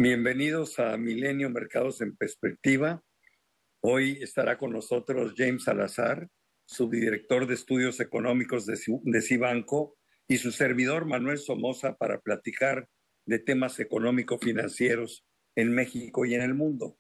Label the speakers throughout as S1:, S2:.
S1: Bienvenidos a Milenio Mercados en Perspectiva. Hoy estará con nosotros James Salazar, subdirector de Estudios Económicos de Cibanco, y su servidor Manuel Somoza para platicar de temas económico-financieros en México y en el mundo.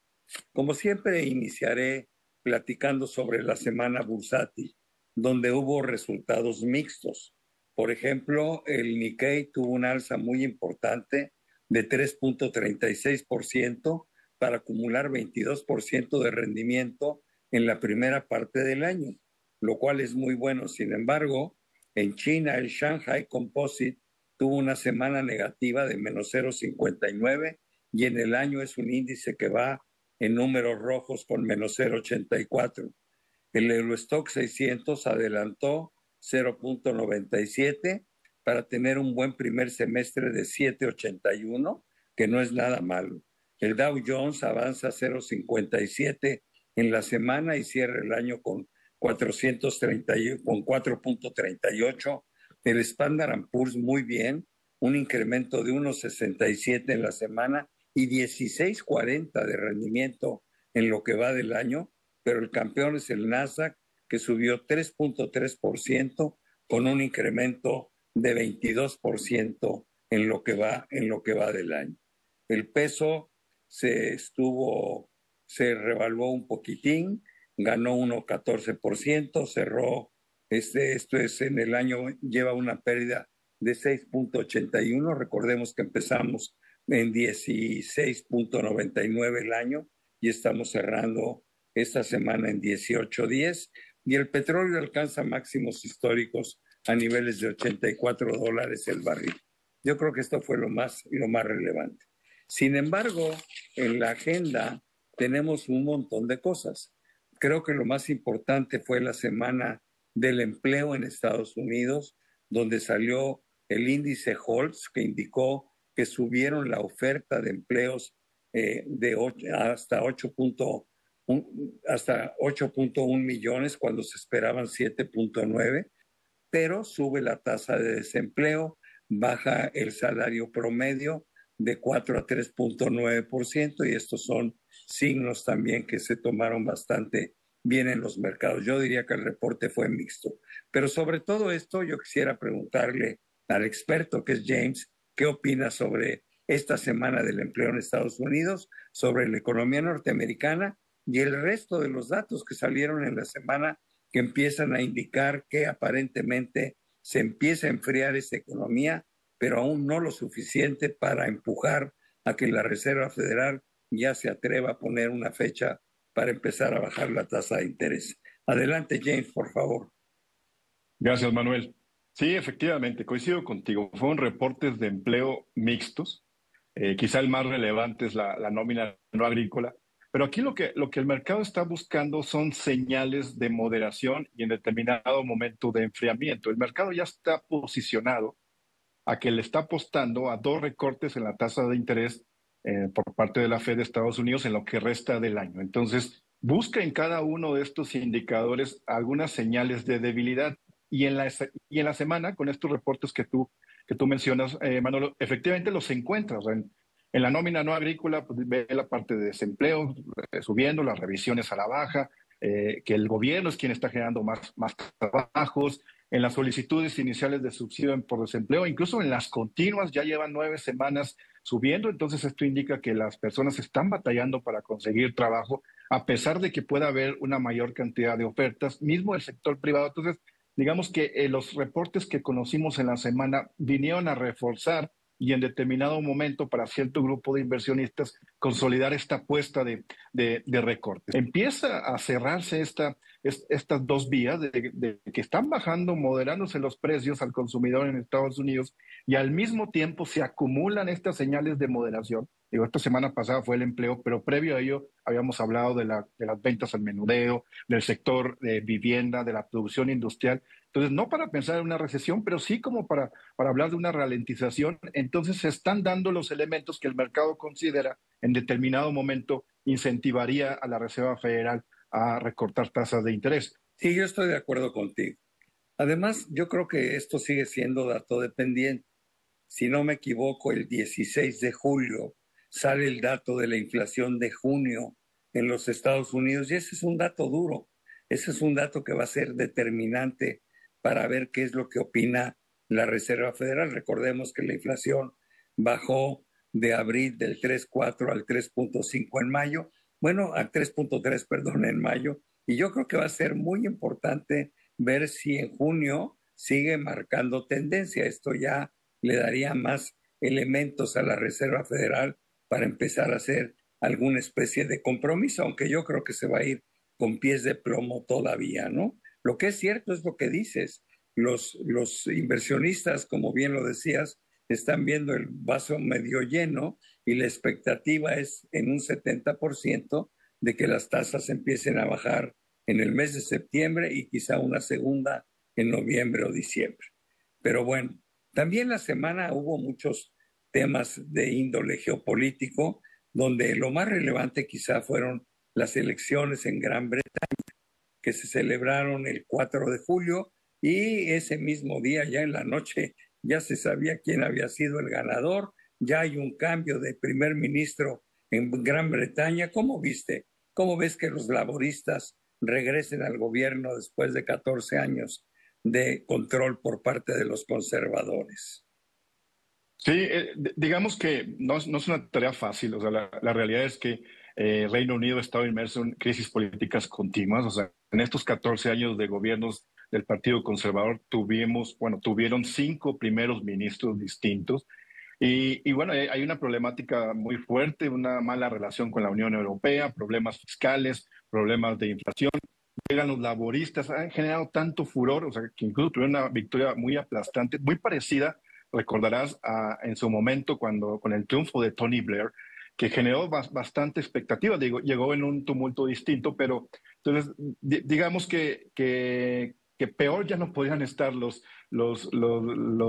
S1: Como siempre, iniciaré platicando sobre la semana bursátil, donde hubo resultados mixtos. Por ejemplo, el Nikkei tuvo una alza muy importante de 3.36% para acumular 22% de rendimiento en la primera parte del año, lo cual es muy bueno. Sin embargo, en China, el Shanghai Composite tuvo una semana negativa de menos 0.59 y en el año es un índice que va en números rojos con menos 0.84. El Eurostock 600 adelantó 0.97 para tener un buen primer semestre de 7.81, que no es nada malo. El Dow Jones avanza 0.57 en la semana y cierra el año con 4.38. El Standard & Poor's muy bien, un incremento de 1.67 en la semana y 16.40 de rendimiento en lo que va del año, pero el campeón es el Nasdaq, que subió 3.3% con un incremento de 22% en lo que va del año. El peso se revaluó un poquitín, ganó 1.14%, cerró, esto es en el año, lleva una pérdida de 6.81, recordemos que empezamos en 16.99 el año y estamos cerrando esta semana en 18.10, y el petróleo alcanza máximos históricos a niveles de $84 el barril. Yo creo que esto fue lo más relevante. Sin embargo, en la agenda tenemos un montón de cosas. Creo que lo más importante fue la semana del empleo en Estados Unidos, donde salió el índice Holtz, que indicó que subieron la oferta de empleos hasta 8.1 millones cuando se esperaban 7.9, pero sube la tasa de desempleo, baja el salario promedio de 4 a 3.9%, y estos son signos también que se tomaron bastante bien en los mercados. Yo diría que el reporte fue mixto, pero sobre todo esto yo quisiera preguntarle al experto que es James, ¿qué opina sobre esta semana del empleo en Estados Unidos, sobre la economía norteamericana y el resto de los datos que salieron en la semana, que empiezan a indicar que aparentemente se empieza a enfriar esa economía, pero aún no lo suficiente para empujar a que la Reserva Federal ya se atreva a poner una fecha para empezar a bajar la tasa de interés? Adelante, James, por favor.
S2: Gracias, Manuel. Sí, efectivamente, coincido contigo. Fueron reportes de empleo mixtos. Quizá el más relevante es la nómina no agrícola. Pero aquí lo que el mercado está buscando son señales de moderación y en determinado momento de enfriamiento. El mercado ya está posicionado a que le está apostando a dos recortes en la tasa de interés por parte de la Fed de Estados Unidos en lo que resta del año. Entonces, busca en cada uno de estos indicadores algunas señales de debilidad. Y en la semana, con estos reportes que tú mencionas, Manolo, efectivamente los encuentras. En la nómina no agrícola, pues, ve la parte de desempleo subiendo, las revisiones a la baja, que el gobierno es quien está generando más trabajos. En las solicitudes iniciales de subsidio por desempleo, incluso en las continuas, ya llevan 9 semanas subiendo. Entonces esto indica que las personas están batallando para conseguir trabajo, a pesar de que pueda haber una mayor cantidad de ofertas, mismo el sector privado. Entonces, digamos que los reportes que conocimos en la semana vinieron a reforzar y en determinado momento para cierto grupo de inversionistas consolidar esta apuesta de recortes. Empieza a cerrarse estas dos vías de que están bajando, moderándose los precios al consumidor en Estados Unidos, y al mismo tiempo se acumulan estas señales de moderación. Digo, esta semana pasada fue el empleo, pero previo a ello habíamos hablado de las ventas al menudeo, del sector de vivienda, de la producción industrial. Entonces, no para pensar en una recesión, pero sí como para hablar de una ralentización. Entonces, se están dando los elementos que el mercado considera en determinado momento incentivaría a la Reserva Federal a recortar tasas de interés.
S1: Sí, yo estoy de acuerdo contigo. Además, yo creo que esto sigue siendo dato dependiente. Si no me equivoco, el 16 de julio sale el dato de la inflación de junio en los Estados Unidos y ese es un dato duro, ese es un dato que va a ser determinante para ver qué es lo que opina la Reserva Federal. Recordemos que la inflación bajó de abril del 3,4 al 3,5 en mayo, bueno, al 3,3, perdón, en mayo, y yo creo que va a ser muy importante ver si en junio sigue marcando tendencia. Esto ya le daría más elementos a la Reserva Federal para empezar a hacer alguna especie de compromiso, aunque yo creo que se va a ir con pies de plomo todavía, ¿no? Lo que es cierto es lo que dices. Los inversionistas, como bien lo decías, están viendo el vaso medio lleno y la expectativa es en un 70% de que las tasas empiecen a bajar en el mes de septiembre y quizá una segunda en noviembre o diciembre. Pero bueno, también la semana hubo muchos temas de índole geopolítico, donde lo más relevante quizá fueron las elecciones en Gran Bretaña, que se celebraron el 4 de julio y ese mismo día, ya en la noche, ya se sabía quién había sido el ganador, ya hay un cambio de primer ministro en Gran Bretaña. ¿Cómo viste? ¿Cómo ves que los laboristas regresen al gobierno después de 14 años de control por parte de los conservadores?
S2: Sí, digamos que no es una tarea fácil. O sea, la realidad es que Reino Unido ha estado inmerso en crisis políticas continuas. O sea, en estos 14 años de gobiernos del Partido Conservador tuvieron 5 primeros ministros distintos. Y bueno, hay una problemática muy fuerte, una mala relación con la Unión Europea, problemas fiscales, problemas de inflación. Llegan los laboristas, han generado tanto furor, o sea, que incluso tuvieron una victoria muy aplastante, muy parecida, recordarás, en su momento con el triunfo de Tony Blair, que generó bastante expectativa. Digo, llegó en un tumulto distinto, pero entonces digamos que peor ya no podían estar los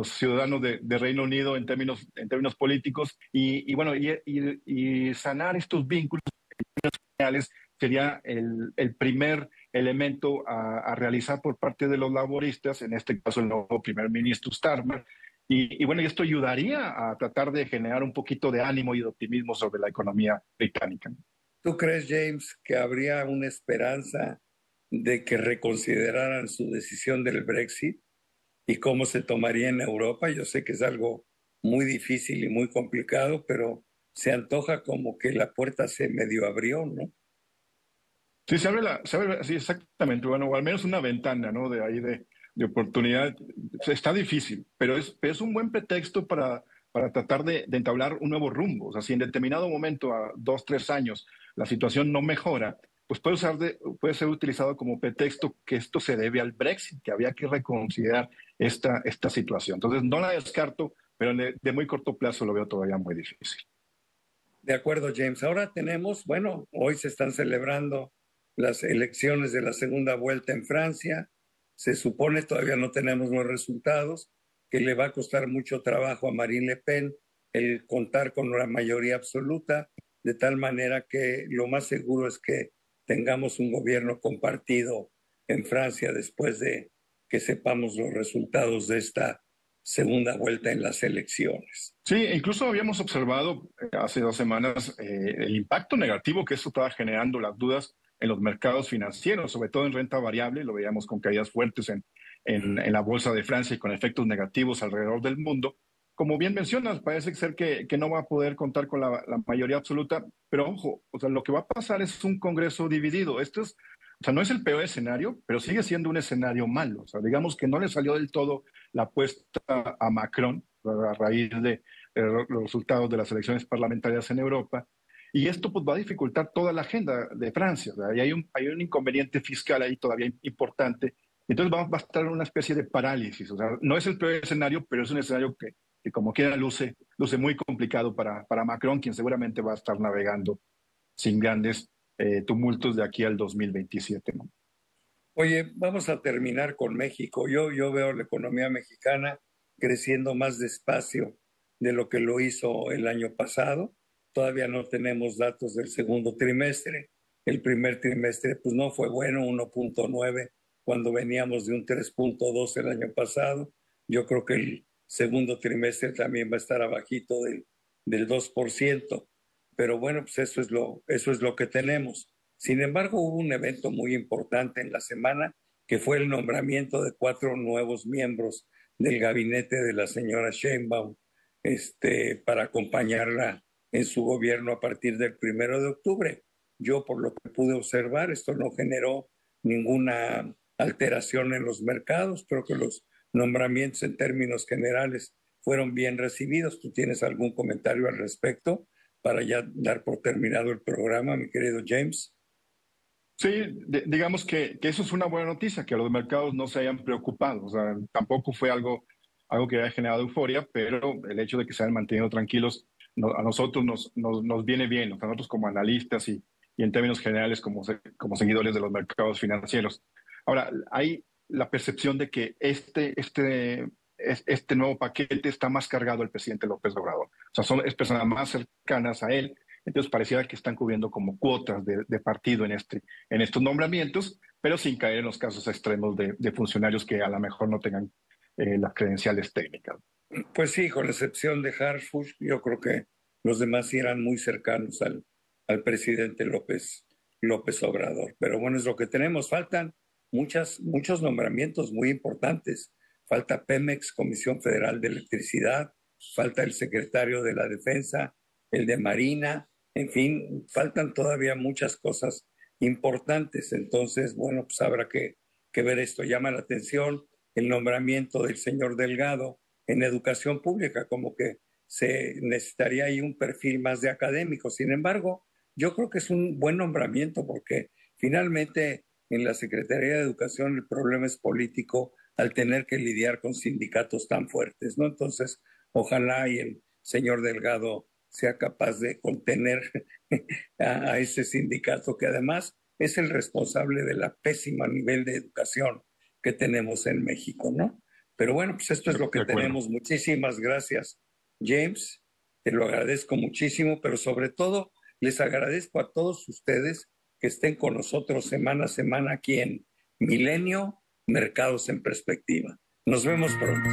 S2: ciudadanos de Reino Unido en términos políticos y bueno, y sanar estos vínculos sería el primer elemento a realizar por parte de los laboristas, en este caso el nuevo primer ministro Starmer. Y bueno, y esto ayudaría a tratar de generar un poquito de ánimo y de optimismo sobre la economía británica.
S1: ¿Tú crees, James, que habría una esperanza de que reconsideraran su decisión del Brexit y cómo se tomaría en Europa? Yo sé que es algo muy difícil y muy complicado, pero se antoja como que la puerta se medio abrió, ¿no?
S2: Sí, sí, exactamente. Bueno, o al menos una ventana, ¿no? De ahí de oportunidad. Está difícil, pero es un buen pretexto para tratar de entablar un nuevo rumbo. O sea, si en determinado momento, a 2, 3 años, la situación no mejora, pues puede ser utilizado como pretexto que esto se debe al Brexit, que había que reconsiderar esta situación. Entonces, no la descarto, pero de muy corto plazo lo veo todavía muy difícil.
S1: De acuerdo, James. Ahora tenemos, bueno, hoy se están celebrando las elecciones de la segunda vuelta en Francia. Se supone, todavía no tenemos los resultados, que le va a costar mucho trabajo a Marine Le Pen el contar con una mayoría absoluta, de tal manera que lo más seguro es que tengamos un gobierno compartido en Francia después de que sepamos los resultados de esta segunda vuelta en las elecciones.
S2: Sí, incluso habíamos observado hace 2 semanas el impacto negativo que esto estaba generando, las dudas en los mercados financieros, sobre todo en renta variable. Lo veíamos con caídas fuertes en la bolsa de Francia y con efectos negativos alrededor del mundo. Como bien mencionas, parece ser que no va a poder contar con la mayoría absoluta, pero ojo, o sea, lo que va a pasar es un Congreso dividido. O sea, no es el peor escenario, pero sigue siendo un escenario malo. O sea, digamos que no le salió del todo la apuesta a Macron a raíz de los resultados de las elecciones parlamentarias en Europa. Y esto pues, va a dificultar toda la agenda de Francia. O sea, y hay un inconveniente fiscal ahí todavía importante. Entonces va a estar una especie de parálisis. O sea, no es el peor escenario, pero es un escenario que como quiera luce muy complicado para Macron, quien seguramente va a estar navegando sin grandes tumultos de aquí al 2027, ¿no?
S1: Oye, vamos a terminar con México. Yo veo la economía mexicana creciendo más despacio de lo que lo hizo el año pasado. Todavía no tenemos datos del segundo trimestre. El primer trimestre pues no fue bueno, 1,9 cuando veníamos de un 3,2 el año pasado. Yo creo que el segundo trimestre también va a estar abajito del 2%. pero bueno, pues eso es lo que tenemos. Sin embargo, hubo un evento muy importante en la semana que fue el nombramiento de 4 nuevos miembros del gabinete de la señora Sheinbaum, para acompañarla en su gobierno a partir del 1 de octubre. Yo, por lo que pude observar, esto no generó ninguna alteración en los mercados. Creo que los nombramientos en términos generales fueron bien recibidos. ¿Tú tienes algún comentario al respecto para ya dar por terminado el programa, mi querido James?
S2: Sí, digamos que eso es una buena noticia, que los mercados no se hayan preocupado. O sea, tampoco fue algo que haya generado euforia, pero el hecho de que se hayan mantenido tranquilos a nosotros nos viene bien, a nosotros como analistas y en términos generales como seguidores de los mercados financieros. Ahora, hay la percepción de que este nuevo paquete está más cargado al presidente López Obrador. O sea, es personas más cercanas a él. Entonces pareciera que están cubriendo como cuotas de partido en estos nombramientos, pero sin caer en los casos extremos de funcionarios que a lo mejor no tengan las credenciales técnicas.
S1: Pues sí, con la excepción de Harfush, yo creo que los demás sí eran muy cercanos al presidente López Obrador. Pero bueno, es lo que tenemos. Faltan muchos nombramientos muy importantes. Falta Pemex, Comisión Federal de Electricidad, falta el secretario de la Defensa, el de Marina, en fin, faltan todavía muchas cosas importantes. Entonces, bueno, pues habrá que ver esto. Llama la atención el nombramiento del señor Delgado en educación pública, como que se necesitaría ahí un perfil más de académico. Sin embargo, yo creo que es un buen nombramiento porque finalmente en la Secretaría de Educación el problema es político al tener que lidiar con sindicatos tan fuertes, ¿no? Entonces, ojalá y el señor Delgado sea capaz de contener a ese sindicato que además es el responsable de la pésima nivel de educación que tenemos en México, ¿no? Pero bueno, pues esto es lo que
S2: De acuerdo.
S1: tenemos. Muchísimas gracias, James. Te lo agradezco muchísimo, pero sobre todo les agradezco a todos ustedes que estén con nosotros semana a semana aquí en Milenio, Mercados en Perspectiva. Nos vemos pronto.